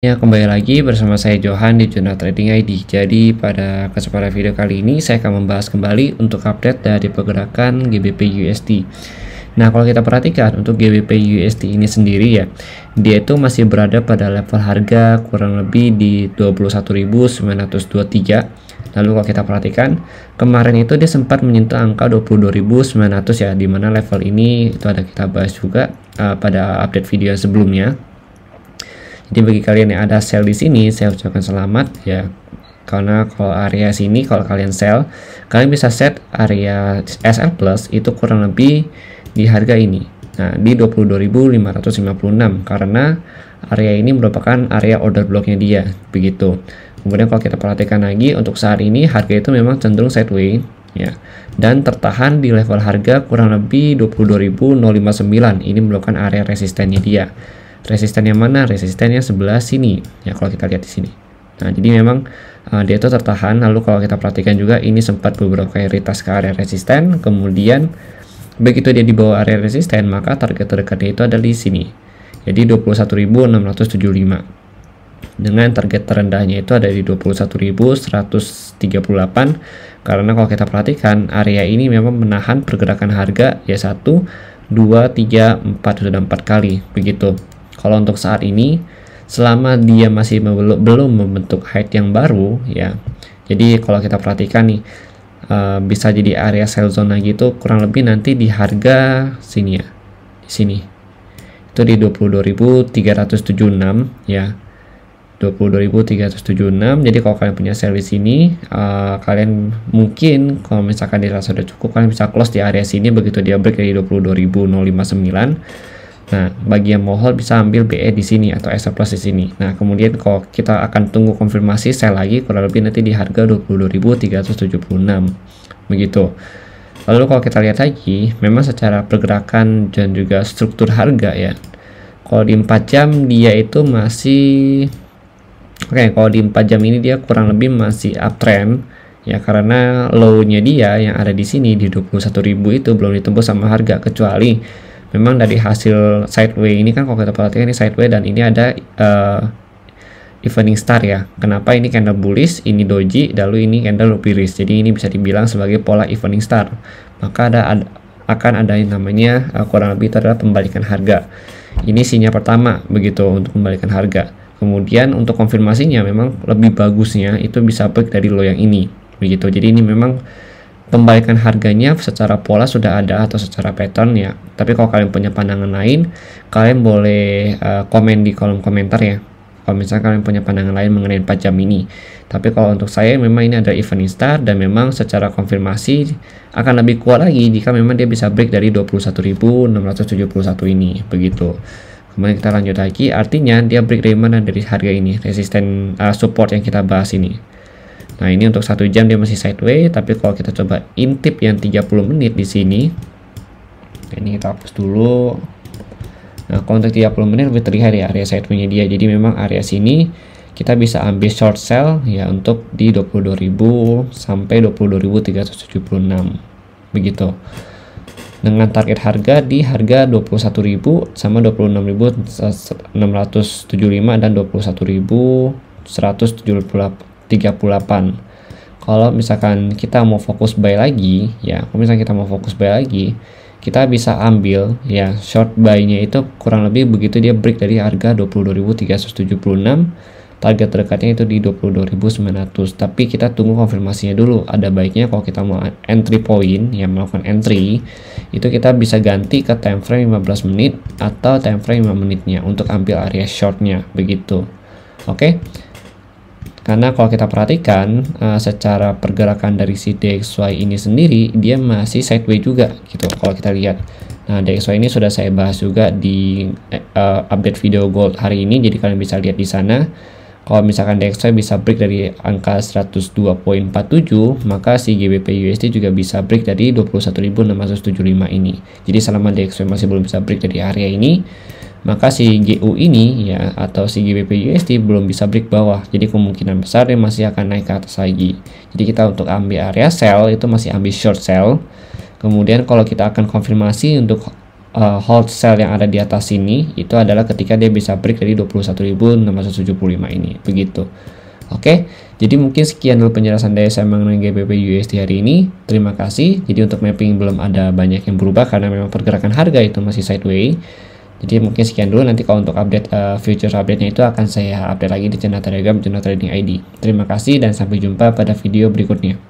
Ya, kembali lagi bersama saya Johan di Jurnal Trading ID. Jadi pada kesempatan video kali ini saya akan membahas kembali untuk update dari pergerakan GBP USD. Nah, kalau kita perhatikan untuk GBP USD ini sendiri ya, dia itu masih berada pada level harga kurang lebih di 21.923. Lalu kalau kita perhatikan kemarin itu dia sempat menyentuh angka 22.900 ya, dimana level ini itu ada kita bahas juga pada update video sebelumnya. Jadi bagi kalian yang ada sell di sini, saya ucapkan selamat ya. Karena kalau area sini kalau kalian sell, kalian bisa set area SL plus itu kurang lebih di harga ini. Nah, di 22.556 karena area ini merupakan area order blocknya dia, begitu. Kemudian kalau kita perhatikan lagi untuk saat ini harga itu memang cenderung sideways ya. Dan tertahan di level harga kurang lebih 22.059. Ini merupakan area resistennya dia. Resisten yang mana? Resistennya sebelah sini ya, kalau kita lihat di sini. Nah, jadi memang dia itu tertahan. Lalu kalau kita perhatikan juga ini sempat beberapa kali retest ke area resisten, kemudian begitu dia di bawah area resisten maka target terdekatnya itu ada di sini, jadi 21.675 dengan target terendahnya itu ada di 21.138. karena kalau kita perhatikan area ini memang menahan pergerakan harga ya 1, 2, 3, 4 sudah 4 kali begitu. Kalau untuk saat ini, selama dia masih belum membentuk height yang baru, ya. Jadi kalau kita perhatikan nih, bisa jadi area sell zone gitu, kurang lebih nanti di harga sini ya, di sini. Itu di 22.376 ya, 22.376. Jadi kalau kalian punya sell di sini, kalian mungkin kalau misalkan dirasa sudah cukup, kalian bisa close di area sini begitu dia break dari 22.059. Nah, bagi yang mau hold bisa ambil BE di sini atau SL plus di sini. Nah, kemudian kalau kita akan tunggu konfirmasi sell lagi kurang lebih nanti di harga 22.376. Begitu. Lalu kalau kita lihat lagi, memang secara pergerakan dan juga struktur harga ya. Kalau di 4 jam dia itu masih kalau di 4 jam ini dia kurang lebih masih uptrend ya, karena low-nya dia yang ada di sini di 21.000 itu belum ditembus sama harga, kecuali memang dari hasil sideways ini kan kalau kita perhatikan ini sideways dan ini ada evening star ya. Kenapa ini candle bullish, ini doji, lalu ini candle bearish. Jadi ini bisa dibilang sebagai pola evening star. Maka akan ada yang namanya kurang lebih itu adalah pembalikan harga. Ini sinyal pertama begitu untuk pembalikan harga. Kemudian untuk konfirmasinya memang lebih bagusnya itu bisa break dari low yang ini begitu. Jadi ini memang pembalikan harganya secara pola sudah ada atau secara pattern ya. Tapi kalau kalian punya pandangan lain, kalian boleh komen di kolom komentar ya. Kalau misalnya kalian punya pandangan lain mengenai 4 jam ini. Tapi kalau untuk saya memang ini ada evening star dan memang secara konfirmasi akan lebih kuat lagi jika memang dia bisa break dari 21.671 ini begitu. Kemudian kita lanjut lagi, artinya dia break dari mana? Dari harga ini, resisten support yang kita bahas ini. Nah, ini untuk 1 jam dia masih sideways, tapi kalau kita coba intip yang 30 menit di sini. Ini kita hapus dulu. Nah, kalau untuk 30 menit lebih terlihat ya area sideways-nya dia. Jadi memang area sini kita bisa ambil short sell ya untuk di 22.000 sampai 22.376. Begitu. Dengan target harga di harga 21.000 sama 26.675 dan 21.138. Kalau misalkan kita mau fokus buy lagi ya, kalau misalkan kita mau fokus buy lagi, kita bisa ambil ya short buy-nya itu kurang lebih begitu dia break dari harga 22.376, target terdekatnya itu di 22.900. Tapi kita tunggu konfirmasinya dulu. Ada baiknya kalau kita mau entry point ya, melakukan entry itu kita bisa ganti ke time frame 15 menit atau time frame 5 menitnya untuk ambil area shortnya begitu. Oke. Karena kalau kita perhatikan secara pergerakan dari si DXY ini sendiri dia masih sideways juga gitu kalau kita lihat. Nah, DXY ini sudah saya bahas juga di update video gold hari ini, jadi kalian bisa lihat di sana. Kalau misalkan DXY bisa break dari angka 102.47, maka si GBP USD juga bisa break dari 21.675 ini. Jadi selama DXY masih belum bisa break dari area ini, maka si GU ini ya atau si GBP USD belum bisa break bawah, jadi kemungkinan besar dia masih akan naik ke atas lagi. Jadi kita untuk ambil area sell itu masih ambil short sell. Kemudian kalau kita akan konfirmasi untuk hold sell yang ada di atas sini itu adalah ketika dia bisa break dari 21.675 ini, begitu. Oke, jadi mungkin sekian dulu penjelasan dari saya mengenai GBP USD hari ini. Terima kasih. Jadi untuk mapping belum ada banyak yang berubah karena memang pergerakan harga itu masih sideways. Jadi mungkin sekian dulu. Nanti kalau untuk update futures update-nya itu akan saya update lagi di channel Telegram, channel Trading ID. Terima kasih dan sampai jumpa pada video berikutnya.